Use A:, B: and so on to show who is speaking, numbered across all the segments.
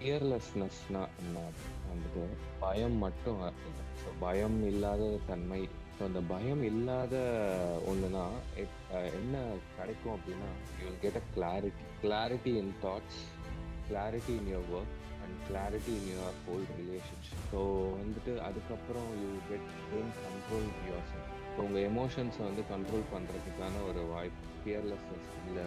A: ஃபியர்லெஸ்னஸ்னா என்ன அப்படின்னா வந்துட்டு பயம் மட்டும் இல்லை. ஸோ பயம் இல்லாத தன்மை. ஸோ அந்த பயம் இல்லாத ஒன்றுனா என்ன கிடைக்கும் அப்படின்னா you will get a clarity. Clarity in thoughts, clarity in your work and clarity in your whole relationship. So வந்துட்டு அதுக்கப்புறம் you get control your self. So உங்கள் எமோஷன்ஸை வந்து கண்ட்ரோல் பண்ணுறதுக்கான ஒரு வாய்ப்பு ஃபியர்லெஸ்னஸ் இல்லை.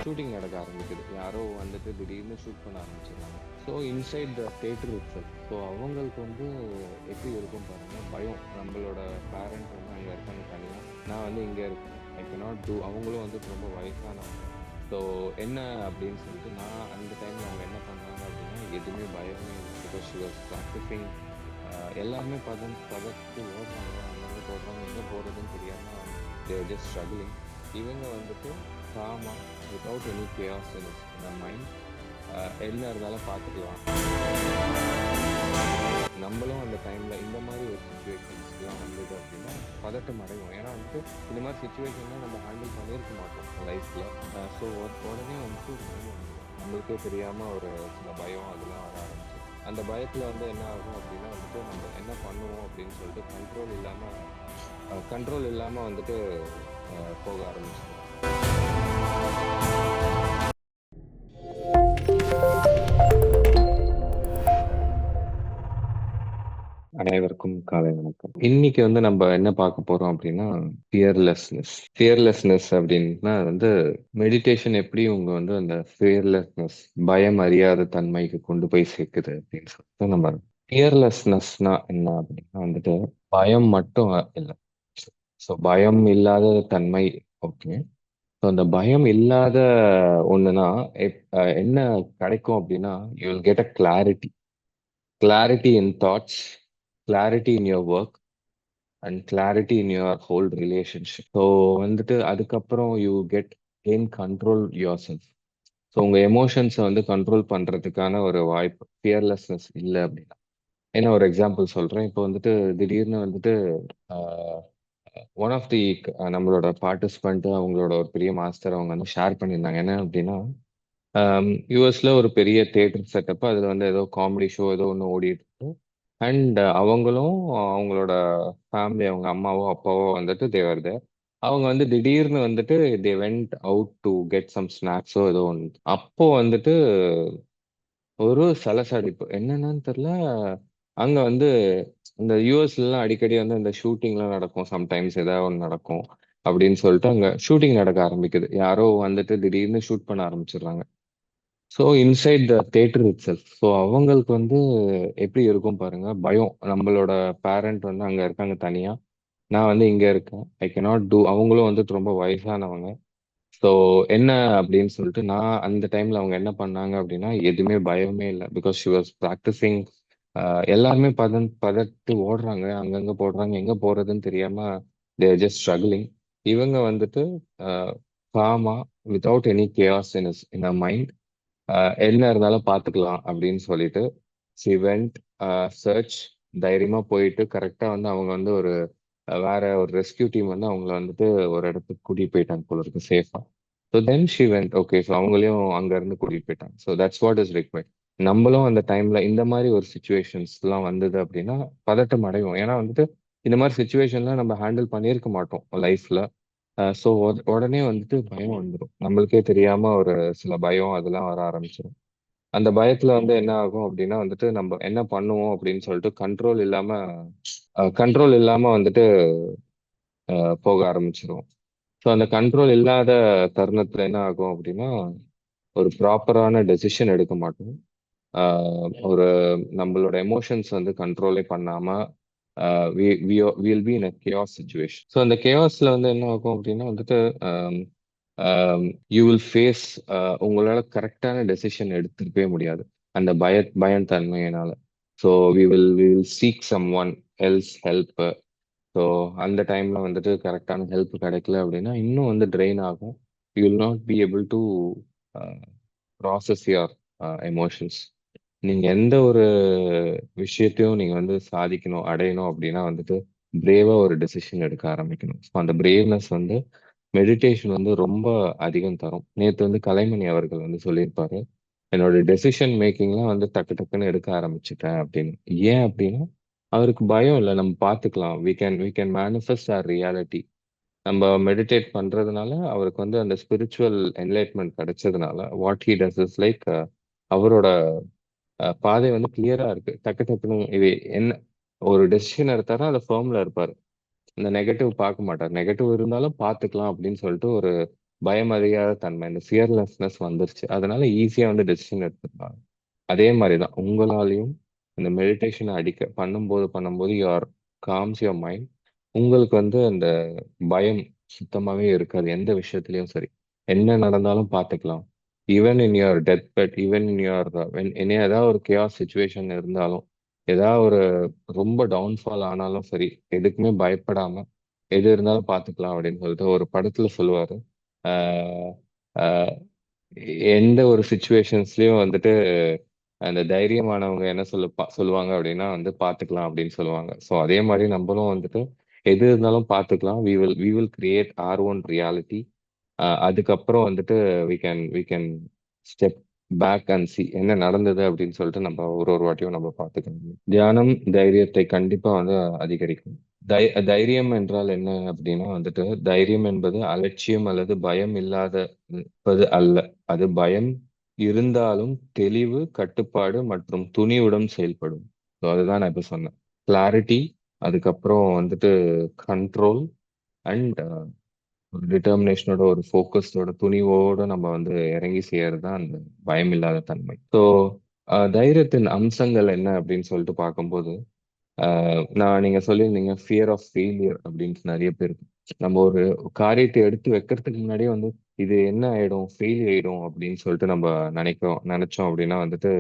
A: ஷூட்டிங் நடக்க ஆரம்பிக்குது. யாரோ வந்துட்டு திடீர்னு ஷூட் பண்ண ஆரம்பிச்சிடுறாங்க. So inside the theatre itself. So அவங்களுக்கு வந்து எப்படி இருக்கும் பாருங்க, பயம். நம்மளோட பேரண்ட் வந்து அங்கே இருக்காங்க தனியாக, நான் வந்து இங்கே இருக்கேன், ஐ cannot do. அவங்களும் வந்து ரொம்ப வயசானவங்க. ஸோ என்ன அப்படின்னு சொல்லிட்டு நான் அந்த டைமில் அவங்க என்ன பண்ணாங்க அப்படின்னா எதுவுமே பயமே இல்லை. Because she was practising. எல்லாருமே பதத்து ஓடுறாங்க, அங்கங்கே போடுறாங்க, எங்கே போகிறதுன்னு தெரியாமல் தேர் ஜஸ்ட் ஸ்ட்ரகிளிங். இவங்க வந்துட்டு காமா without any chaos in the mind, என்ன இருந்தாலும் பார்த்துக்கலாம். நம்மளும் அந்த டைமில் இந்த மாதிரி ஒரு சுச்சுவேஷன்ஸ்லாம் வந்தது அப்படின்னா பதட்டம் அடைவோம். ஏன்னா வந்துட்டு இந்த மாதிரி சுச்சுவேஷன்லாம் நம்ம ஹேண்டில் பண்ணியிருக்க மாட்டோம் லைஃப்பில். ஸோ உடனே வந்துட்டு பயம் வந்துடும். நம்மளுக்கே தெரியாமல் ஒரு சில பயம் அதெல்லாம் வர ஆரம்பிச்சு. அந்த பயத்தில் வந்து என்ன ஆகும் அப்படின்னா வந்துட்டு நம்ம என்ன பண்ணுவோம் அப்படின்னு சொல்லிட்டு கண்ட்ரோல் இல்லாமல் வந்துட்டு போக ஆரம்பிச்சிடும். அனைவருக்கும் காலை வணக்கம். இன்னைக்கு வந்து நம்ம என்ன பார்க்க போறோம் அப்படின்னா ஃபியர்லெஸ்னஸ் அப்படின்னா வந்து மெடிடேஷன் எப்படி உங்க வந்து அந்த ஃபியர்லெஸ்னஸ், பயம் அறியாத தன்மைக்கு கொண்டு போய் சேர்க்குது அப்படின்னு சொல்லிட்டு நம்ம ஃபியர்லெஸ்னஸ்னா என்ன அப்படின்னா வந்துட்டு பயம் மட்டும் இல்லை. ஸோ பயம் இல்லாத தன்மை. ஓகே. ஸோ அந்த பயம் இல்லாத ஒண்ணுனா என்ன கிடைக்கும் அப்படின்னா you will get a clarity. Clarity in thoughts, clarity in your work and clarity in your whole relationship. So வந்துட்டு அதுக்கப்புறம் you gain control your self. So உங்கள் எமோஷன்ஸை வந்து கண்ட்ரோல் பண்ணுறதுக்கான ஒரு வாய்ப்பு ஃபியர்லெஸ்னஸ் இல்லை அப்படின்னா. ஏன்னா ஒரு எக்ஸாம்பிள் சொல்கிறேன். இப்போ வந்துட்டு திடீர்னு வந்துட்டு ஒன் ஆஃப் தி நம்மளோட பார்ட்டிசிபெண்ட், அவங்களோட ஒரு பெரிய மாஸ்டர் அவங்க வந்து ஷேர் பண்ணியிருந்தாங்க. என்ன அப்படின்னா யூஎஸ்ல ஒரு பெரிய தியேட்டர் செட்டப், அதில் வந்து ஏதோ காமெடி ஷோ ஏதோ ஒன்று ஓடிட்டு இருக்கு. அண்ட் அவங்களும் அவங்களோட ஃபேமிலி, அவங்க அம்மாவோ அப்பாவோ வந்துட்டு தேவர் தேர். அவங்க வந்து திடீர்னு வந்துட்டு they went out to get some ஸ்நாக்ஸோ ஏதோ ஒன்று. அப்போ வந்துட்டு ஒரு சலசடிப்பு என்னன்னு தெரியல. அங்க வந்து இந்த யூஎஸ்லாம் அடிக்கடி வந்து இந்த ஷூட்டிங்லாம் நடக்கும், சம்டைம்ஸ் ஏதாவது ஒன்று நடக்கும் அப்படின்னு சொல்லிட்டு அங்க ஷூட்டிங் நடக்க ஆரம்பிக்குது. யாரோ வந்துட்டு திடீர்னு ஷூட் பண்ண ஆரம்பிச்சிடுறாங்க. So inside the theatre itself. So அவங்களுக்கு வந்து எப்படி இருக்கும் பாருங்க, பயம். நம்மளோட பேரண்ட் வந்து அங்க இருக்காங்க தனியா, நான் வந்து இங்க இருக்கேன், ஐ cannot do. அவங்களும் வந்துட்டு ரொம்ப வயசானவங்க. ஸோ என்ன அப்படின்னு சொல்லிட்டு நான் அந்த டைம்ல அவங்க என்ன பண்ணாங்க அப்படின்னா எதுவுமே பயமே இல்லை. Because she was practising. எல்லாருமே பதட்டு ஓடுறாங்க, அங்கங்க போடுறாங்க, எங்க போறதுன்னு தெரியாம தேர் ஜஸ்ட் ஸ்ட்ரகிளிங். இவங்க வந்துட்டு காமா without any chaos in a mind, என்ன இருந்தாலும் பார்த்துக்கலாம் அப்படின்னு சொல்லிட்டு ஷி வெண்ட் சர்ச். தைரியமா போயிட்டு கரெக்டா வந்து அவங்க வந்து ஒரு வேற ஒரு ரெஸ்கியூ டீம் வந்து அவங்கள வந்துட்டு ஒரு இடத்துக்கு கூட்டிட்டு போயிட்டாங்க போல இருக்கு சேஃபா. So then she went okay. So அவங்களையும் அங்க இருந்து கூட்டிட்டு போயிட்டாங்க. So that's what is required. நம்மளும் அந்த டைம்ல இந்த மாதிரி ஒரு சுச்சுவேஷன்ஸ் எல்லாம் வந்தது அப்படின்னா பதட்டம் அடைவோம். ஏன்னா வந்துட்டு இந்த மாதிரி சுச்சுவேஷன்லாம் நம்ம ஹேண்டில் பண்ணியிருக்க மாட்டோம் லைஃப்ல. ஸோ உடனே வந்துட்டு பயம் வந்துடும். நம்மளுக்கே தெரியாம ஒரு சில பயம் அதெல்லாம் வர ஆரம்பிச்சிடும். அந்த பயத்துல வந்து என்ன ஆகும் அப்படின்னா வந்துட்டு நம்ம என்ன பண்ணுவோம் அப்படின்னு சொல்லிட்டு கண்ட்ரோல் இல்லாம வந்துட்டு போக ஆரம்பிச்சிடும். ஸோ அந்த கண்ட்ரோல் இல்லாத தருணத்துல என்ன ஆகும் அப்படின்னா ஒரு ப்ராப்பரான டெசிஷன் எடுக்க மாட்டோம். ஒரு நம்மளோட எமோஷன்ஸ் வந்து கண்ட்ரோலே பண்ணாம will be in a chaos situation. So அந்த கேஆஸ்ல வந்து என்ன ஆகும் அப்படின்னா வந்துட்டு யூ வில் ஃபேஸ், உங்களால கரெக்டான டெசிஷன் எடுத்துக்கவே முடியாது அந்த பயம் தன்மையினால. So we will seek some one else help. So அந்த டைம்ல வந்துட்டு கரெக்டான ஹெல்ப் கிடைக்கல அப்படின்னா இன்னும் வந்து ட்ரெயின் ஆகும். You will not be able to process your emotions. நீங்க எந்த ஒரு விஷயத்தையும் நீங்க வந்து சாதிக்கணும், அடையணும் அப்படின்னா வந்துட்டு பிரேவா ஒரு டெசிஷன் எடுக்க ஆரம்பிக்கணும். ஸோ அந்த பிரேவ்னஸ் வந்து மெடிடேஷன் வந்து ரொம்ப அதிகம் தரும். நேற்று வந்து கலைமணி அவர்கள் வந்து சொல்லியிருப்பாரு, என்னோட டெசிஷன் மேக்கிங்லாம் வந்து டக்கு டக்குன்னு எடுக்க ஆரம்பிச்சுட்டேன் அப்படின்னு. ஏன் அப்படின்னா அவருக்கு பயம் இல்லை, நம்ம பார்த்துக்கலாம், we can manifest our reality. நம்ம மெடிடேட் பண்றதுனால அவருக்கு வந்து அந்த ஸ்பிரிச்சுவல் என்லைட்மெண்ட் கிடைச்சதுனால what he does is like அவரோட பாதை வந்து கிளியரா இருக்கு. டக்கு டக்குன்னு இது என்ன ஒரு டெசிஷன் எடுத்தாரா அதை ஃபேர்ம்ல இருப்பாரு. இந்த நெகட்டிவ் பார்க்க மாட்டார். நெகட்டிவ் இருந்தாலும் பார்த்துக்கலாம் அப்படின்னு சொல்லிட்டு ஒரு பயம் அறியாத தன்மை, இந்த ஃபியர்லெஸ்னஸ் வந்துருச்சு. அதனால ஈஸியா வந்து டெசிஷன் எடுத்துருப்பாங்க. அதே மாதிரிதான் உங்களாலையும் இந்த மெடிடேஷன் அடிக்க பண்ணும்போது யுவர் காம்ஸ் யுவர் மைண்ட். உங்களுக்கு வந்து அந்த பயம் சுத்தமாவே இருக்காது. எந்த விஷயத்துலயும் சரி, என்ன நடந்தாலும் பார்த்துக்கலாம். Even in your death bed, even in your என்ன ஏதாவது ஒரு கேஆஸ் சுச்சுவேஷன் இருந்தாலும், ஏதாவது ஒரு ரொம்ப டவுன்ஃபால் ஆனாலும் சரி, எதுக்குமே பயப்படாம எது இருந்தாலும் பார்த்துக்கலாம் அப்படின்னு சொல்லிட்டு ஒரு படத்துல சொல்லுவாரு. ஆஹ் ஆஹ் எந்த ஒரு சுச்சுவேஷன்ஸ்லயும் வந்துட்டு அந்த தைரியமானவங்க என்ன சொல்லுவாங்க அப்படின்னா வந்து பார்த்துக்கலாம் அப்படின்னு சொல்லுவாங்க. ஸோ அதே மாதிரி நம்மளும் வந்துட்டு எது இருந்தாலும் பார்த்துக்கலாம். We will create our own reality. அதுக்கப்புறம் வந்துட்டு we can step back and see என்ன நடந்தது அப்படின்னு சொல்லிட்டு நம்ம ஒரு ஒரு வாட்டியும் நம்ம பார்த்துக்கணும். தியானம் தைரியத்தை கண்டிப்பா வந்து அதிகரிக்கும். தைரியம் என்றால் என்ன அப்படின்னா வந்துட்டு தைரியம் என்பது அலட்சியம் அல்லது பயம் இல்லாதது அல்ல. அது பயம் இருந்தாலும் தெளிவு, கட்டுப்பாடு மற்றும் துணிவுடன் செயல்படும். ஸோ அதுதான் நான் இப்ப சொன்னேன். கிளாரிட்டி, அதுக்கப்புறம் வந்துட்டு கண்ட்ரோல் அண்ட் ஒரு டிட்டர்மினேஷனோட ஒரு ஃபோக்கஸோட துணிவோட நம்ம வந்து இறங்கி செய்யறது தான் அந்த பயம் இல்லாத தன்மை. ஸோ தைரியத்தின் அம்சங்கள் என்ன அப்படின்னு சொல்லிட்டு பார்க்கும்போது நான் நீங்க சொல்லியிருந்தீங்க ஃபியர் ஆஃப் ஃபெயிலியர் அப்படின்ட்டு நிறைய பேர் நம்ம ஒரு காரியத்தை எடுத்து வைக்கிறதுக்கு முன்னாடியே வந்து இது என்ன ஆயிடும், ஃபெயில் ஆயிடும் அப்படின்னு சொல்லிட்டு நம்ம நினைச்சோம் அப்படின்னா வந்துட்டு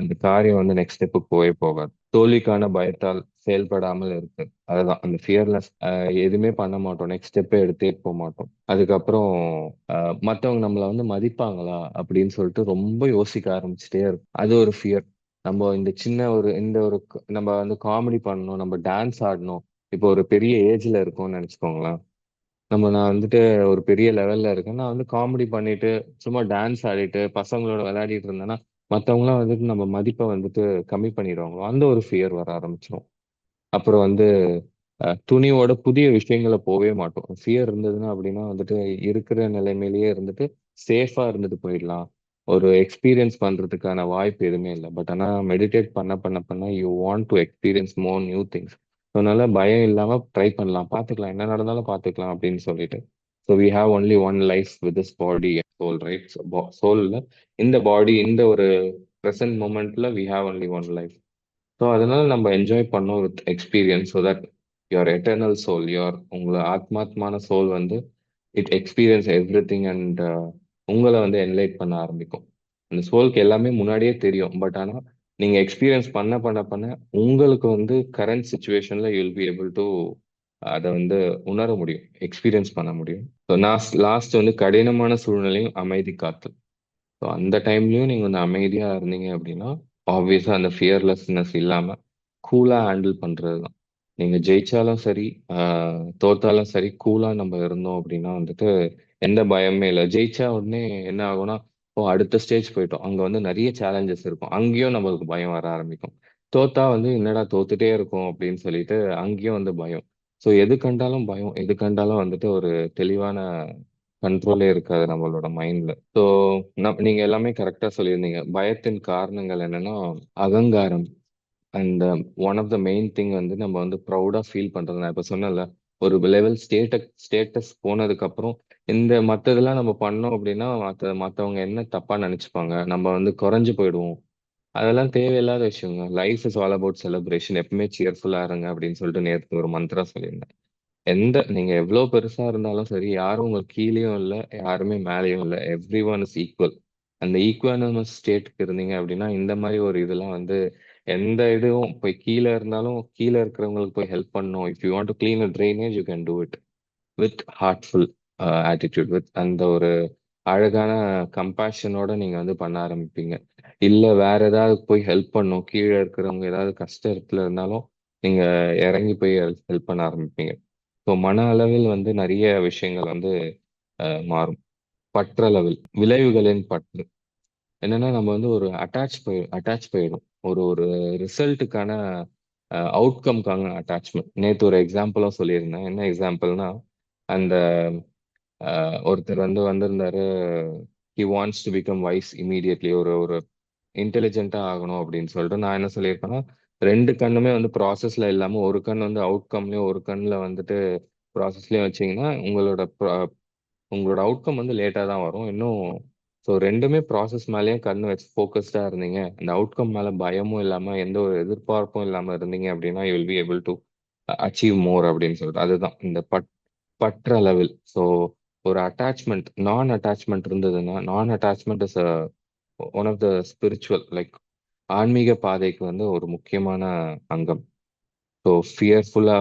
A: அந்த காரியம் வந்து நெக்ஸ்ட் ஸ்டெப்புக்கு போகவே போகாது. தோல்விக்கான பயத்தால் செயல்படாமல் இருக்கு. அதுதான் அந்த ஃபியர்லெஸ். எதுவுமே பண்ண மாட்டோம், நெக்ஸ்ட் ஸ்டெப்பே எடுத்தே போக மாட்டோம். அதுக்கப்புறம் மற்றவங்க நம்மளை வந்து மதிப்பாங்களா அப்படின்னு சொல்லிட்டு ரொம்ப யோசிக்க ஆரம்பிச்சுட்டே இருக்கும். அது ஒரு ஃபியர். நம்ம நம்ம வந்து காமெடி பண்ணணும், நம்ம டான்ஸ் ஆடணும். இப்போ ஒரு பெரிய ஏஜ்ல இருக்கோம்னு நினைச்சுக்கோங்களேன். நான் வந்துட்டு ஒரு பெரிய லெவல்ல இருக்கேன், நான் வந்து காமெடி பண்ணிட்டு சும்மா டான்ஸ் ஆடிட்டு பசங்களோட விளையாடிட்டு இருந்தேன்னா மத்தவங்கலாம் வந்துட்டு நம்ம மதிப்பை வந்துட்டு கம்மி பண்ணிடுவாங்களோ அந்த ஒரு ஃபியர் வர ஆரம்பிச்சிடும். அப்புறம் வந்து துணிவோட புதிய விஷயங்களை போகவே மாட்டோம். ஃபியர் இருந்ததுன்னா அப்படின்னா வந்துட்டு இருக்கிற நிலைமையிலேயே இருந்துட்டு சேஃபா இருந்துட்டு போயிடலாம். ஒரு எக்ஸ்பீரியன்ஸ் பண்றதுக்கான வாய்ப்பு எதுவுமே இல்லை. பட் ஆனா மெடிடேட் பண்ண பண்ண பண்ண you want to experience more new things. அதனால பயம் இல்லாம ட்ரை பண்ணலாம், பார்த்துக்கலாம், என்ன நடந்தாலும் பார்த்துக்கலாம் அப்படின்னு சொல்லிட்டு. So we have only one life with this body and soul, right? சோல்ல இந்த பாடி இந்த ஒரு ப்ரெசன்ட் மூமெண்ட்ல we have only one life. So அதனால நம்ம என்ஜாய் பண்ணோம் with experience so that your eternal soul, உங்களை ஆத்மாத்மான சோல் வந்து it experience everything and உங்களை வந்து என்லைட் பண்ண ஆரம்பிக்கும். அந்த சோலுக்கு எல்லாமே முன்னாடியே தெரியும். பட் ஆனால் நீங்க எக்ஸ்பீரியன்ஸ் பண்ண பண்ண பண்ண உங்களுக்கு வந்து கரண்ட் சுச்சுவேஷன்ல you will be able to அதை வந்து உணர முடியும், எக்ஸ்பீரியன்ஸ் பண்ண முடியும். ஸோ நான் லாஸ்ட் வந்து கடினமான சூழ்நிலையும் அமைதி காத்து. ஸோ அந்த டைம்லயும் நீங்க வந்து அமைதியா இருந்தீங்க அப்படின்னா ஆப்வியஸா அந்த ஃபியர்லெஸ்னஸ் இல்லாம கூலா ஹேண்டில் பண்றது தான். நீங்க ஜெயிச்சாலும் சரி, தோத்தாலும் சரி, கூலா நம்ம இருந்தோம் அப்படின்னா வந்துட்டு எந்த பயமே இல்லை. ஜெயிச்சா உடனே என்ன ஆகும்னா ஓ அடுத்த ஸ்டேஜ் போயிட்டோம், அங்க வந்து நிறைய சேலஞ்சஸ் இருக்கும், அங்கேயும் நம்மளுக்கு பயம் வர ஆரம்பிக்கும். தோத்தா வந்து என்னடா தோத்துட்டே இருக்கும் அப்படின்னு சொல்லிட்டு அங்கேயும் வந்து பயம். ஸோ எது கண்டாலும் பயம், எது கண்டாலும் வந்துட்டு ஒரு தெளிவான கண்ட்ரோலே இருக்காது நம்மளோட மைண்ட்ல. ஸோ நீங்க எல்லாமே கரெக்டா சொல்லியிருந்தீங்க. பயத்தின் காரணங்கள் என்னன்னா அகங்காரம் and one of the main thing வந்து நம்ம வந்து ப்ரௌடா ஃபீல் பண்றது. நான் இப்ப சொன்னேன்ல, ஒரு லெவல் ஸ்டேட்டஸ் போனதுக்கு அப்புறம் இந்த மத்ததெல்லாம் நம்ம பண்ணோம் அப்படின்னா மத்தவங்க என்ன தப்பா நினைச்சுப்பாங்க, நம்ம வந்து குறைஞ்சு போயிடுவோம். அதெல்லாம் தேவையில்லாத விஷயங்க. Life is all about celebration. எப்பவுமே சியர்ஃபுல்லா இருங்க அப்படின்னு சொல்லிட்டு நேற்று ஒரு மந்த்ரா சொல்லியிருந்தேன். நீங்க எவ்வளவு பெருசா இருந்தாலும் சரி, யாரும் உங்களுக்கு கீழேயும் இல்லை, யாருமே மேலேயும் இல்லை. Every one is equal. அந்த ஈக்குவானமஸ் ஸ்டேட்டுக்கு இருந்தீங்க அப்படின்னா இந்த மாதிரி ஒரு இதெல்லாம் வந்து எந்த இதுவும் போய் கீழே இருந்தாலும் கீழே இருக்கிறவங்களுக்கு போய் ஹெல்ப் பண்ணணும். If you want to clean a drainage you can do it with heartful attitude, with அந்த ஒரு அழகான கம்பேஷனோட நீங்க வந்து பண்ண ஆரம்பிப்பீங்க. இல்ல வேற ஏதாவது போய் ஹெல்ப் பண்ணும், கீழே இருக்கிறவங்க ஏதாவது கஷ்டத்துல இருந்தாலும் நீங்க இறங்கி போய் ஹெல்ப் பண்ண ஆரம்பிப்பீங்க. ஸோ மன அளவில் வந்து நிறைய விஷயங்கள் வந்து மாறும். பற்றளவில் விளைவுகளின் பற்று. என்னன்னா நம்ம வந்து ஒரு அட்டாச் போயிடும். ஒரு ஒரு ரிசல்ட்டுக்கான அவுட்கம்க்கான அட்டாச்மெண்ட். நேத்து ஒரு எக்ஸாம்பிளும் சொல்லியிருந்தேன். என்ன எக்ஸாம்பிள்னா, அந்த ஒருத்தர் வந்து வந்திருந்தாரு. He wants to become wise immediately. ஒரு ஒரு இன்டெலிஜென்ட்டா ஆகணும் அப்படின்னு சொல்லிட்டு நான் என்ன சொல்லியிருப்பேன்னா, ரெண்டு கண்ணுமே வந்து ப்ராசஸ்ல இல்லாம ஒரு கண் வந்து அவுட்கம்லயும் ஒரு கண்ணுல வந்துட்டு ப்ராசஸ்லயும் வச்சீங்கன்னா உங்களோட அவுட்கம் வந்து லேட்டா தான் வரும். இன்னும் ஸோ ரெண்டுமே ப்ராசஸ் மேலேயும் கண்ணு வச்சு ஃபோக்கஸ்டா இருந்தீங்க, அந்த அவுட்கம் மேல பயமும் இல்லாம எந்த ஒரு எதிர்பார்ப்பும் இல்லாம இருந்தீங்க அப்படின்னா you will be able to achieve more அப்படின்னு சொல்லிட்டு. அதுதான் இந்த பற்றளவில். ஸோ ஒரு அட்டாச்மெண்ட், நான் அட்டாச்மெண்ட் இருந்ததுன்னா, நான் attachment is one of the spiritual like ஆன்மீக பாதைக்கு வந்து ஒரு முக்கியமான அங்கம். ஸோ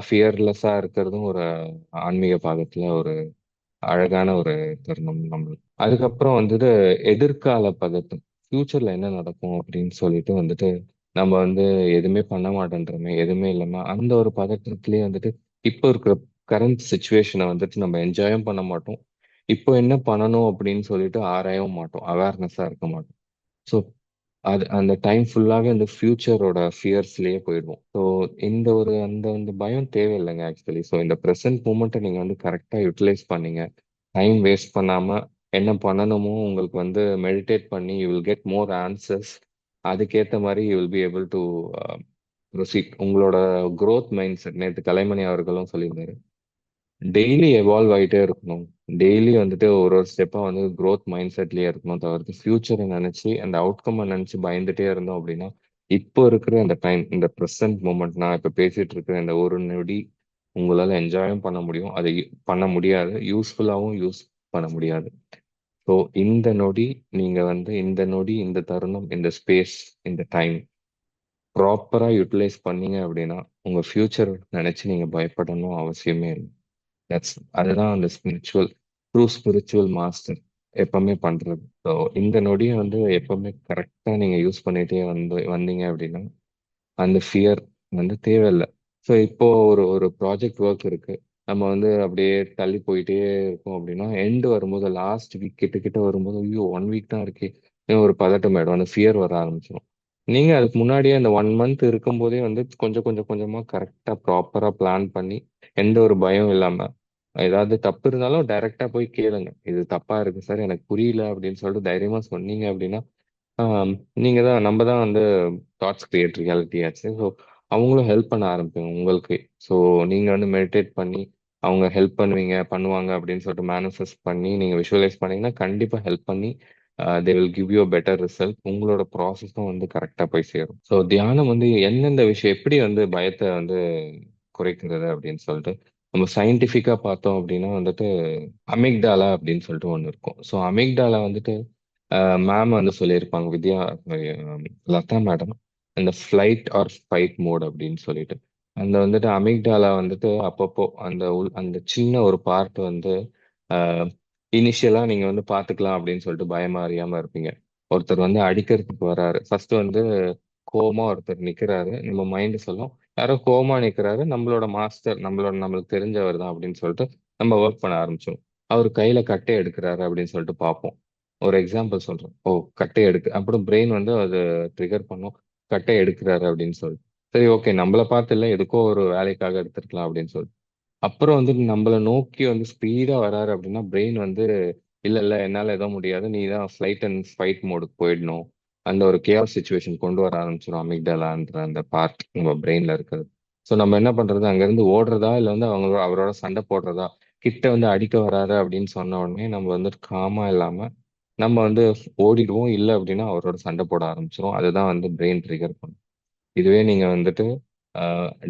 A: ஃபியர்லெஸ்ஸா இருக்கிறதும் ஒரு ஆன்மீக பாதத்துல ஒரு அழகான ஒரு தருணம் நம்மளுக்கு. அதுக்கப்புறம் வந்துட்டு எதிர்கால பதட்டம். ஃபியூச்சர்ல என்ன நடக்கும் அப்படின்னு சொல்லிட்டு வந்துட்டு நம்ம வந்து எதுவுமே பண்ண மாட்டேன்றோமே, எதுவுமே இல்லாம அந்த ஒரு பதட்டத்திலேயே வந்துட்டு இப்போ இருக்கிற கரண்ட் சுச்சுவேஷனை வந்துட்டு நம்ம என்ஜாயும் பண்ண மாட்டோம். இப்போ என்ன பண்ணணும் அப்படின்னு சொல்லிட்டு ஆராயவும் மாட்டோம். அவேர்னஸா இருக்க மாட்டோம். ஸோ அது அந்த டைம் ஃபுல்லாவே அந்த ஃபியூச்சரோட ஃபியர்ஸ்லயே போயிடுவோம். ஸோ இந்த ஒரு அந்த அந்த பயம் தேவையில்லைங்க ஆக்சுவலி. ஸோ இந்த ப்ரெசன்ட் மூமெண்ட்டை நீங்க வந்து கரெக்டாக யூட்டிலைஸ் பண்ணீங்க, டைம் வேஸ்ட் பண்ணாம என்ன பண்ணணுமோ உங்களுக்கு வந்து மெடிடேட் பண்ணி you will get more answers. அதுக்கேற்ற மாதிரி you will be able to proceed. உங்களோட growth மைண்ட் செட் நேற்று கலைமணி அவர்களும் சொல்லியிருந்தாரு. டெய்லி எவால்வ் ஆகிட்டே இருக்கணும். டெய்லி வந்துட்டு ஒரு ஒரு ஸ்டெப்பா வந்து growth மைண்ட் செட்லயே இருக்கணும் தவிர்த்து ஃபியூச்சரை நினைச்சு அந்த அவுட்கம் நினைச்சு பயந்துட்டே இருந்தோம் அப்படின்னா இப்போ இருக்கிற அந்த டைம், இந்த ப்ரெசன்ட் மூமெண்ட், நான் இப்ப பேசிட்டு இருக்கிற இந்த ஒரு நொடி உங்களால என்ஜாயும் பண்ண முடியும், அதை பண்ண முடியாது, யூஸ்ஃபுல்லாகவும் யூஸ் பண்ண முடியாது. ஸோ இந்த நொடி, நீங்க வந்து இந்த நொடி, இந்த தருணம், இந்த ஸ்பேஸ், இந்த டைம் ப்ராப்பரா யூட்டிலைஸ் பண்ணீங்க அப்படின்னா உங்க ஃபியூச்சர் நினைச்சு நீங்க பயப்படணும் அவசியமே இல்லை. தட்ஸ் அதுதான் அந்த ட்ரூ ஸ்பிரிச்சுவல் மாஸ்டர் எப்பவுமே பண்றது. ஸோ இந்த நொடியை வந்து எப்பவுமே கரெக்டா நீங்க யூஸ் பண்ணிட்டே வந்தீங்க அப்படின்னா அந்த ஃபியர் வந்து தேவையில்லை. ஸோ இப்போ ஒரு ஒரு ப்ராஜெக்ட் ஒர்க் இருக்கு, நம்ம வந்து அப்படியே தள்ளி போயிட்டே இருக்கோம் அப்படின்னா எண்டு வரும்போது லாஸ்ட் வீக் கிட்ட கிட்ட வரும்போது ஐயோ 1 வீக் தான் இருக்கு, இன்னும் ஒரு பதட்டம் ஆயிடும், அந்த ஃபியர் வர ஆரம்பிச்சிடும். நீங்க அதுக்கு முன்னாடியே அந்த 1 மந்த் இருக்கும்போதே வந்து கொஞ்சம் கொஞ்சம் கொஞ்சமா கரெக்டா ப்ராப்பரா பிளான் பண்ணி எந்த ஒரு பயம் இல்லாம ஏதாவது தப்பு இருந்தாலும் டைரக்டா போய் கேளுங்க, இது தப்பா இருக்கு சார் எனக்கு புரியல அப்படின்னு சொல்லிட்டு தைரியமா சொன்னீங்க அப்படின்னா ஆம், நீங்க தான் நம்ம தான் வந்து தாட்ஸ் கிரியேட் ரியாலிட்டி ஆச்சு. ஸோ அவங்களும் ஹெல்ப் பண்ண ஆரம்பிப்பாங்க உங்களுக்கு. ஸோ நீங்க வந்து மெடிடேட் பண்ணி அவங்க ஹெல்ப் பண்ணுவாங்க அப்படின்னு சொல்லிட்டு மேனிஃபெஸ்ட் பண்ணி நீங்க விஷுவலைஸ் பண்ணீங்கன்னா கண்டிப்பா ஹெல்ப் பண்ணி they will give you better result. உங்களோட ப்ராசஸும் வந்து கரெக்டா போய் சேரும். ஸோ தியானம் வந்து எந்தெந்த விஷயம் எப்படி வந்து பயத்தை வந்து குறைக்கிறது அப்படின்னு சொல்லிட்டு நம்ம சயின்டிஃபிக்கா பார்த்தோம் அப்படின்னா வந்துட்டு அமிக்டாலா அப்படின்னு சொல்லிட்டு ஒன்று இருக்கும். ஸோ அமிக்டாலா வந்துட்டு மேம் வந்து சொல்லியிருப்பாங்க, லதா மேடம், இந்த ஃப்ளைட் ஆர் ஃபைட் மோட் அப்படின்னு சொல்லிட்டு அந்த வந்துட்டு அமிக்டாலா வந்துட்டு அப்பப்போ அந்த சின்ன ஒரு பார்ட் வந்து இனிஷியலா நீங்க வந்து பாத்துக்கலாம் அப்படின்னு சொல்லிட்டு பயமா அறியாம இருப்பீங்க. ஒருத்தர் வந்து அடிக்கிறதுக்கு வராரு, ஃபர்ஸ்ட் வந்து கோவமா ஒருத்தர் நிக்கிறாரு, நம்ம மைண்ட் சொல்லும் யாரோ கோவமா நிக்கிறாரு, நம்மளோட மாஸ்டர், நம்மளுக்கு தெரிஞ்சவர் தான் அப்படின்னு சொல்லிட்டு நம்ம ஒர்க் பண்ண ஆரம்பிச்சோம். அவர் கையில கட்டை எடுக்கிறாரு அப்படின்னு சொல்லிட்டு பார்ப்போம். ஒரு எக்ஸாம்பிள் சொல்றேன், ஓ கட்டை எடுக்கு, அப்புறம் பிரெயின் வந்து அது ட்ரிகர் பண்ணும், கட்டை எடுக்கிறாரு அப்படின்னு சொல்லிட்டு சரி ஓகே நம்மள பார்த்து இல்லை எதுக்கோ ஒரு வேலைக்காக எடுத்திருக்கலாம் அப்படின்னு சொல்லிட்டு அப்புறம் வந்து நம்மள நோக்கி வந்து ஸ்பீடா வராரு அப்படின்னா பிரெயின் வந்து இல்ல இல்ல என்னால எதுவும் முடியாது, நீ தான் ஃபிளைட் அண்ட் ஃபைட் மோடுக்கு போயிடணும், அந்த ஒரு கேஆஸ் சுச்சுவேஷன் கொண்டு வர ஆரம்பிச்சிடும் அமிக்டலான்ற அந்த பார்ட் நம்ம பிரெயின்ல இருக்கிறது. ஸோ நம்ம என்ன பண்றது, அங்கிருந்து ஓடுறதா இல்லை வந்து அவரோட சண்டை போடுறதா. கிட்ட வந்து அடிக்க வராரு அப்படின்னு சொன்ன உடனே நம்ம வந்து காமா இல்லாம நம்ம வந்து ஓடிடுவோம், இல்லை அப்படின்னா அவரோட சண்டை போட ஆரம்பிச்சிரும். அதுதான் வந்து பிரெயின் ட்ரிகர் பண்ணும். இதுவே நீங்க வந்துட்டு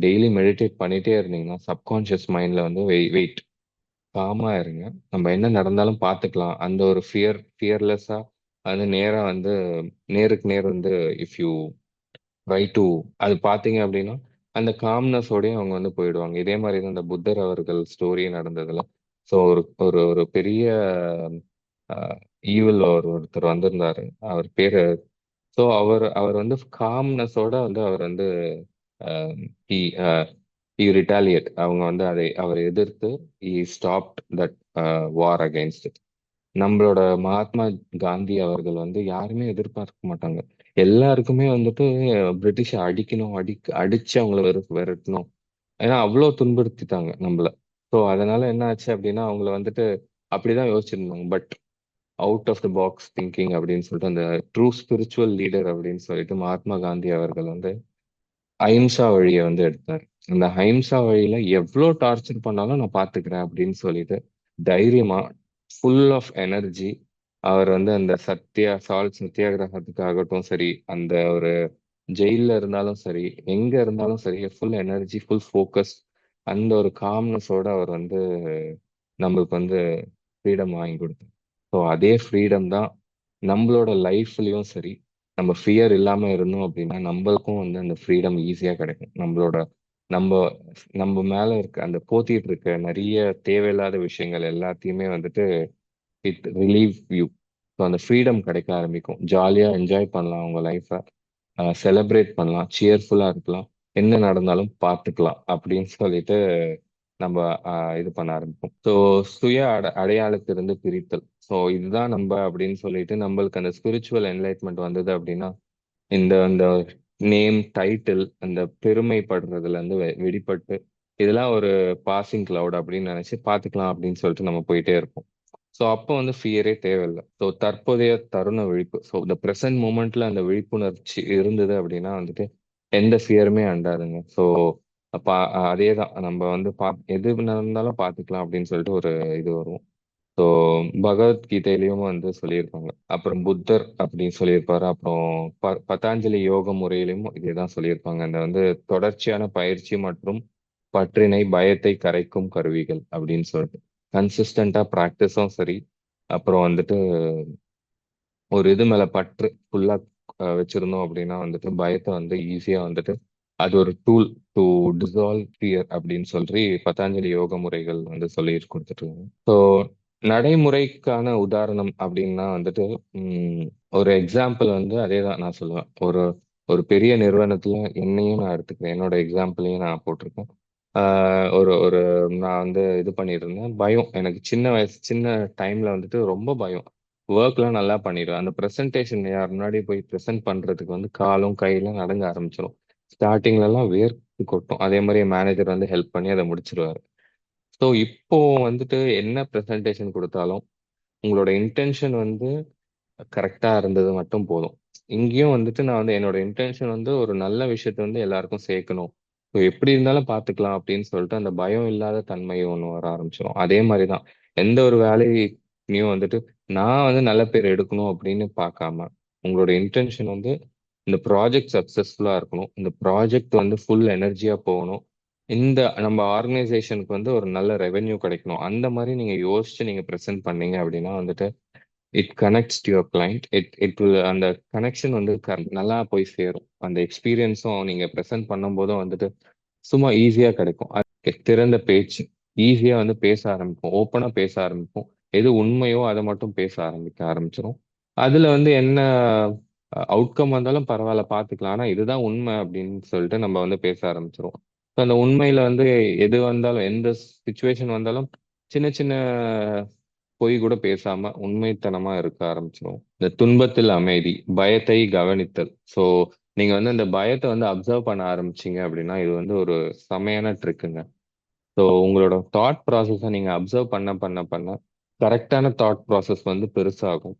A: டெய்லி மெடிடேட் பண்ணிட்டே இருந்தீங்கன்னா சப்கான்ஷியஸ் மைண்ட்ல வந்து வெயிட் காமா இருங்க, நம்ம என்ன நடந்தாலும் பார்த்துக்கலாம், அந்த ஒரு ஃபியர்லெஸ்ஸா அது நேரா வந்து நேருக்கு நேர் வந்து இஃப் யூ ட்ரை டு அது பார்த்தீங்க அப்படின்னா அந்த காம்னஸோடய அவங்க வந்து போயிடுவாங்க. இதே மாதிரி தான் இந்த புத்தர் அவர்கள் ஸ்டோரி நடந்ததுல. ஸோ ஒரு ஒரு ஒரு பெரிய ஈவில் ஒருத்தர் வந்திருந்தாரு, அவர் பேரு. ஸோ அவர் அவர் வந்து காம்னஸோட வந்து அவர் வந்து ரிட்டாலியேட் அவங்க வந்து அவர் எதிர்த்து ஸ்டாப்ட் தட் வார் அகைன்ஸ்ட். நம்மளோட மகாத்மா காந்தி அவர்கள் வந்து யாருமே எதிர்பார்க்க மாட்டாங்க. எல்லாருக்குமே வந்துட்டு பிரிட்டிஷ அடிக்கணும், அடிச்சு அவங்கள விரட்டணும். ஏன்னா அவ்வளோ துன்புறுத்திட்டாங்க நம்மள. ஸோ அதனால என்ன ஆச்சு அப்படின்னா அவங்கள வந்துட்டு அப்படிதான் யோசிச்சிருந்தாங்க. But out of the box thinking அப்படின்னு சொல்லிட்டு அந்த ட்ரூ ஸ்பிரிச்சுவல் லீடர் அப்படின்னு சொல்லிட்டு மகாத்மா காந்தி அவர்கள் வந்து அஹிம்சா வழியை வந்து எடுத்தார். அந்த அஹிம்சா வழியில எவ்வளோ டார்ச்சர் பண்ணாலும் நான் பாத்துக்கிறேன் அப்படின்னு சொல்லிட்டு தைரியமா ஃபுல் ஆஃப் எனர்ஜி அவர் வந்து அந்த சால்ட் சத்தியாகிரகத்துக்காகட்டும் சரி, அந்த ஒரு ஜெயில்ல இருந்தாலும் சரி, எங்க இருந்தாலும் சரி, ஃபுல் எனர்ஜி, ஃபுல் ஃபோக்கஸ், அந்த ஒரு காம்னஸோட அவர் வந்து நம்மளுக்கு வந்து ஃப்ரீடம் வாங்கி கொடுத்தார். ஸோ அதே ஃப்ரீடம் தான் நம்மளோட லைஃப்லயும் சரி, நம்ம ஃபியர் இல்லாம இருந்தோம் அப்படின்னா நம்மளுக்கும் வந்து அந்த ஃப்ரீடம் ஈஸியா கிடைக்கும். நம்ம நம்ம மேல இருக்க அந்த போத்திட்டு இருக்க நிறைய தேவையில்லாத விஷயங்கள் எல்லாத்தையுமே வந்துட்டு இட் ரிலீவ் யூ. ஸோ அந்த ஃப்ரீடம் கிடைக்க ஆரம்பிக்கும். ஜாலியா என்ஜாய் பண்ணலாம் உங்க லைஃப்பை, செலிப்ரேட் பண்ணலாம், சியர்ஃபுல்லா இருக்கலாம், என்ன நடந்தாலும் பார்த்துக்கலாம் அப்படின்னு சொல்லிட்டு நம்ம இது பண்ண ஆரம்பிப்போம். ஸோ சுய அடையாளத்திலிருந்து பிரித்தல். ஸோ இதுதான் நம்ம அப்படின்னு சொல்லிட்டு நம்மளுக்கு அந்த ஸ்பிரிச்சுவல் என்லைட்மெண்ட் வந்தது அப்படின்னா இந்த அந்த நேம் டைட்டில் அந்த பெருமைப்படுறதுல இருந்து வெளிப்பட்டு இதெல்லாம் ஒரு பாசிங் கிளவுட் அப்படின்னு நினைச்சு பார்த்துக்கலாம் அப்படின்னு சொல்லிட்டு நம்ம போயிட்டே இருப்போம். ஸோ அப்போ வந்து ஃபியரே தேவையில்லை. ஸோ தற்போதைய தருண விழிப்பு, ஸோ இந்த ப்ரெசன்ட் மூமெண்ட்ல அந்த விழிப்புணர்ச்சி இருந்தது அப்படின்னா வந்துட்டு எந்த ஃபியருமே அண்டாதுங்க. ஸோ அப்ப அதே தான் நம்ம வந்து எது நடந்தாலும் பார்த்துக்கலாம் அப்படின்னு சொல்லிட்டு ஒரு இது வரும். ஸோ பகவத்கீதையிலயும் வந்து சொல்லியிருப்பாங்க. அப்புறம் புத்தர் அப்படின்னு சொல்லியிருப்பாரு. அப்புறம் பதாஞ்சலி யோக முறையிலும் இதேதான் சொல்லியிருப்பாங்க. அந்த வந்து தொடர்ச்சியான பயிற்சி மற்றும் பற்றினை பயத்தை கரைக்கும் கருவிகள் அப்படின்னு சொல்லிட்டு கன்சிஸ்டண்டா ப்ராக்டிஸும் சரி, அப்புறம் வந்துட்டு ஒரு இது மேல பற்று ஃபுல்லா வச்சிருந்தோம் அப்படின்னா வந்துட்டு பயத்தை வந்து ஈஸியா வந்துட்டு அது ஒரு டூல் டு டிசால்வ் ஃபியர் அப்படின்னு சொல்லி பதாஞ்சலி யோக முறைகள் வந்து சொல்லி கொடுத்துட்டு இருக்காங்க. ஸோ நடைமுறைக்கான உதாரணம் அப்படின்னா வந்துட்டு உம், ஒரு எக்ஸாம்பிள் வந்து அதே தான் நான் சொல்லுவேன். ஒரு ஒரு பெரிய நிறுவனத்துல என்னையும் நான் எடுத்துக்கிறேன். என்னோட எக்ஸாம்பிளையும் நான் போட்டிருக்கேன். ஒரு ஒரு நான் வந்து இது பண்ணிட்டு இருந்தேன். பயம் எனக்கு சின்ன டைம்ல வந்துட்டு ரொம்ப பயம். ஒர்க்லாம் நல்லா பண்ணிடுவேன். அந்த ப்ரெசன்டேஷன் யார் முன்னாடி போய் ப்ரெசென்ட் பண்றதுக்கு வந்து காலும் கையெல்லாம் நடுங்க ஆரம்பிச்சிடும். ஸ்டார்டிங்ல எல்லாம் வேர்த்து கொட்டும். அதே மாதிரி மேனேஜர் வந்து ஹெல்ப் பண்ணி அதை முடிச்சிருவாரு. ஸோ இப்போ வந்துட்டு என்ன ப்ரெசன்டேஷன் கொடுத்தாலும் உங்களோட இன்டென்ஷன் வந்து கரெக்டா இருந்தது மட்டும் போதும். இங்கேயும் வந்துட்டு நான் வந்து என்னோட இன்டென்ஷன் வந்து ஒரு நல்ல விஷயத்த வந்து எல்லாருக்கும் சேர்க்கணும். ஸோ எப்படி இருந்தாலும் பார்த்துக்கலாம் அப்படின்னு சொல்லிட்டு அந்த பயம் இல்லாத தன்மை ஒன்று வர ஆரம்பிச்சிடும். அதே மாதிரி தான் எந்த ஒரு வேலையும் வந்துட்டு நான் வந்து நல்ல பேர் எடுக்கணும் அப்படின்னு பார்க்காம உங்களோட இன்டென்ஷன் வந்து இந்த ப்ராஜெக்ட் சக்ஸஸ்ஃபுல்லா இருக்கணும், இந்த ப்ராஜெக்ட் வந்து ஃபுல் எனர்ஜியா போகணும், இந்த நம்ம ஆர்கனைசேஷனுக்கு வந்து ஒரு நல்ல ரெவென்யூ கிடைக்கணும், அந்த மாதிரி நீங்க யோசிச்சு நீங்க ப்ரெசென்ட் பண்ணீங்க அப்படின்னா வந்துட்டு it connects to your client. It will அந்த கனெக்ஷன் வந்து நல்லா போய் சேரும். அந்த எக்ஸ்பீரியன்ஸும் நீங்க ப்ரெசென்ட் பண்ணும்போதும் வந்துட்டு சும்மா ஈஸியா கிடைக்கும். திறந்த பேச்சு, ஈஸியா வந்து பேச ஆரம்பிப்போம், ஓப்பனா பேச ஆரம்பிப்போம். எது உண்மையோ அதை மட்டும் பேச ஆரம்பிச்சிடும். அதுல வந்து என்ன அவுட்கம் வந்தாலும் பரவாயில்ல பார்த்துக்கலாம், ஆனா இதுதான் உண்மை அப்படின்னு சொல்லிட்டு நம்ம வந்து பேச ஆரம்பிச்சிருவோம். ஸோ அந்த உண்மையில வந்து எது வந்தாலும் எந்த சுச்சுவேஷன் வந்தாலும் சின்ன சின்ன பொய் கூட பேசாம உண்மைத்தனமா இருக்க ஆரம்பிச்சிடும். இந்த துன்பத்தில் அமைதி, பயத்தை கவனித்தல். ஸோ நீங்க வந்து இந்த பயத்தை வந்து அப்சர்வ் பண்ண ஆரம்பிச்சீங்க அப்படின்னா இது வந்து ஒரு செமையான ட்ரிக்குங்க. ஸோ உங்களோட தாட் ப்ராசஸை நீங்க அப்சர்வ் பண்ண கரெக்டான தாட் ப்ராசஸ் வந்து பெருசாகும்.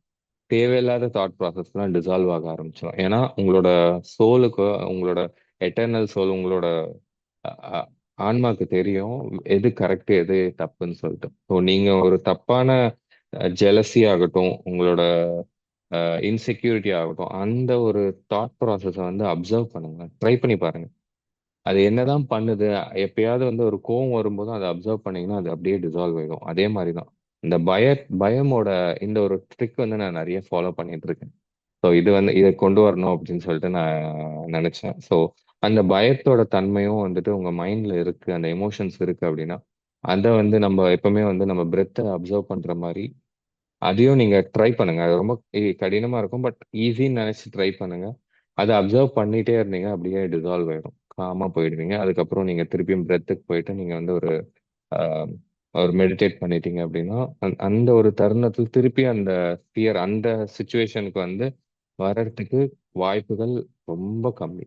A: தேவையில்லாத தாட் ப்ராசஸ்லாம் டிசால்வ் ஆக ஆரம்பிச்சிடும். ஏன்னா உங்களோட சோலுக்கு, உங்களோட எட்டர்னல் சோல், உங்களோட அ- அ- ஆன்மாக்கு தெரியும் எது கரெக்ட் எது தப்புன்னு சொல்லிட்டு. ஸோ நீங்க ஒரு தப்பான ஜெலசி ஆகட்டும், உங்களோட இன்செக்யூரிட்டி ஆகட்டும், அந்த ஒரு தாட் ப்ராசஸை வந்து அப்சர்வ் பண்ணுங்க, ட்ரை பண்ணி பாருங்க. அது என்னதான் பண்ணுது. எப்பயாவது வந்து ஒரு கோவம் வரும்போதும் அதை அப்சர்வ் பண்ணீங்கன்னா அது அப்படியே டிசால்வ் ஆயிடும். அதே மாதிரி தான் இந்த பயமோட இந்த ஒரு ட்ரிக் வந்து நான் நிறைய ஃபாலோ பண்ணிட்டு இருக்கேன். ஸோ இது வந்து இதை கொண்டு வரணும் அப்படின்னு சொல்லிட்டு நான் நினைச்சேன். ஸோ அந்த பயத்தோட தன்மையும் வந்துட்டு உங்க மைண்ட்ல இருக்கு, அந்த எமோஷன்ஸ் இருக்கு அப்படின்னா அதை வந்து நம்ம எப்பவுமே வந்து நம்ம பிரெத்தை அப்சர்வ் பண்ற மாதிரி அதையும் நீங்க ட்ரை பண்ணுங்க. அது ரொம்ப கடினமா இருக்கும், பட் ஈஸின்னு நினைச்சு ட்ரை பண்ணுங்க. அதை அப்சர்வ் பண்ணிட்டே இருந்தீங்க அப்படியே டிசால்வ் ஆயிடும், காமா போயிடுவீங்க. அதுக்கப்புறம் நீங்க திருப்பியும் பிரெத்துக்கு போயிட்டு நீங்க வந்து ஒரு ஒரு மெடிடேட் பண்ணிட்டீங்க அப்படின்னா அந்த ஒரு தருணத்தில் திருப்பி அந்த ஃபியர் அந்த சுச்சுவேஷனுக்கு வந்து வர்றதுக்கு வாய்ப்புகள் ரொம்ப கம்மி.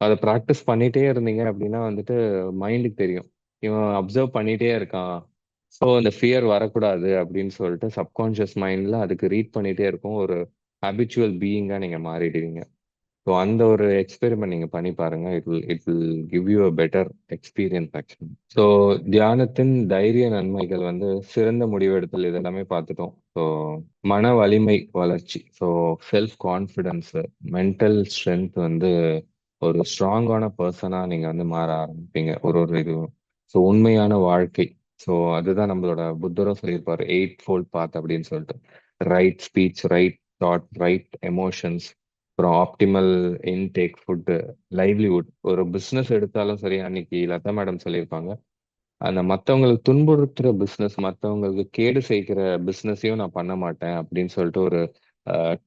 A: அதை ப்ராக்டிஸ் பண்ணிட்டே இருந்தீங்க அப்படின்னா வந்துட்டு மைண்டுக்கு தெரியும், இவன் அப்சர்வ் பண்ணிட்டே இருக்கான், ஸோ அந்த ஃபியர் வரக்கூடாது அப்படின்னு சொல்லிட்டு சப்கான்ஷியஸ் மைண்ட்ல அதுக்கு ரீட் பண்ணிட்டே இருக்கும். ஒரு ஹாபிச்சுவல் பீயிங்கா நீங்க மாறிடுவீங்க. ஸோ அந்த ஒரு எக்ஸ்பெரிமெண்ட் நீங்க பண்ணி பாருங்க. It will give you a better experience actually. So தியானத்தின் தைரிய நன்மைகள் வந்து சிறந்த முடிவெடுத்தல் இதெல்லாமே பார்த்துட்டோம். ஸோ மன வலிமை வளர்ச்சி, so self confidence, mental strength வந்து ஒரு ஸ்ட்ராங்கான பர்சனா நீங்க வந்து மாற ஆரம்பிப்பீங்க ஒரு ஒரு இதுவும். ஸோ உண்மையான வாழ்க்கை, ஸோ அதுதான் நம்மளோட புத்தரும் சொல்லியிருப்பாரு, எயிட் ஃபோல்ட் பாத் அப்படின்னு சொல்லிட்டு. Right speech, right thought, right emotions, அப்புறம் ஆப்டிமல் இன்டேக் ஃபுட்டு, லைவ்லிவுட். ஒரு பிஸ்னஸ் எடுத்தாலும் சரி, அன்னைக்கு லதா மேடம் சொல்லியிருப்பாங்க, அந்த மற்றவங்களுக்கு துன்புறுத்துற பிஸ்னஸ், மற்றவங்களுக்கு கேடு செய்கிற பிஸ்னஸையும் நான் பண்ண மாட்டேன் அப்படின்னு சொல்லிட்டு ஒரு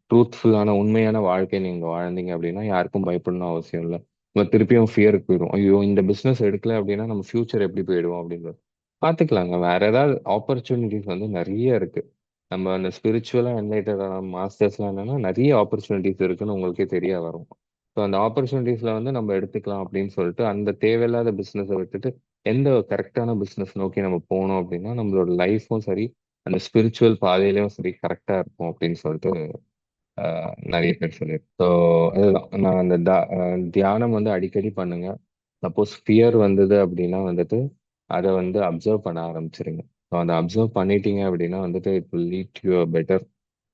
A: ட்ரூத்ஃபுல்லான உண்மையான வாழ்க்கை நீங்க வாழ்ந்தீங்க அப்படின்னா யாருக்கும் பயப்படணும் அவசியம் இல்லை. நம்ம திருப்பியும் ஃபியருக்கு போயிடும், ஐயோ இந்த பிஸ்னஸ் எடுக்கல அப்படின்னா நம்ம ஃபியூச்சர் எப்படி போயிடுவோம் அப்படின்றது. பார்த்துக்கலாங்க, வேற ஏதாவது ஆப்பர்ச்சுனிட்டிஸ் வந்து நிறைய இருக்கு. நம்ம அந்த ஸ்பிரிச்சுவலா என்லைட்டடான மாஸ்டர்ஸ்லாம் என்னன்னா நிறைய ஆப்பர்ச்சுனிட்டிஸ் இருக்குன்னு உங்களுக்கே தெரிய வரும். ஸோ அந்த ஆப்பர்ச்சுனிட்டிஸ்ல வந்து நம்ம எடுத்துக்கலாம் அப்படின்னு சொல்லிட்டு அந்த தேவையில்லாத பிஸ்னஸை விட்டுட்டு எந்த கரெக்டான பிஸ்னஸ் நோக்கி நம்ம போனோம் அப்படின்னா நம்மளோட லைஃப்பும் சரி, அந்த ஸ்பிரிச்சுவல் பாதையிலயும் சரி கரெக்டா இருக்கும் அப்படின்னு சொல்லிட்டு நிறைய பேர் சொல்லியிருக்கேன். ஸோ அதுதான் நான் அந்த தியானம் வந்து அடிக்கடி பண்ணுங்க. சப்போஸ் ஃபியர் வந்தது அப்படின்னா வந்துட்டு அதை வந்து அப்சர்வ் பண்ண ஆரம்பிச்சிருங்க. ஸோ அதை அப்சர்வ் பண்ணிட்டீங்க அப்படின்னா வந்துட்டு it will lead you better.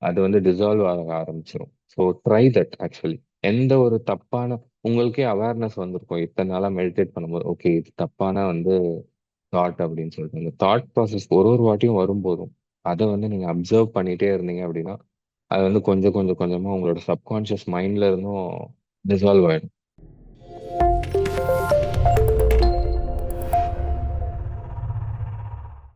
A: அது வந்து டிசால்வ் ஆக ஆரம்பிச்சிடும். So try that actually. எந்த ஒரு தப்பான, உங்களுக்கே அவேர்னஸ் வந்திருக்கும் இத்தனை நாளாக மெடிடேட் பண்ணும்போது, ஓகே இது தப்பான வந்து தாட் அப்படின்னு சொல்லிட்டு. அந்த தாட் ப்ராசஸ் ஒரு ஒரு வாட்டியும் வரும்போதும் அதை வந்து நீங்க அப்சர்வ் பண்ணிட்டே இருந்தீங்க அப்படின்னா அது வந்து கொஞ்சம் கொஞ்சம் கொஞ்சமா உங்களோட சப்கான்ஷியஸ் மைண்ட்ல இருந்தும் டிசால்வ் ஆயிடும்.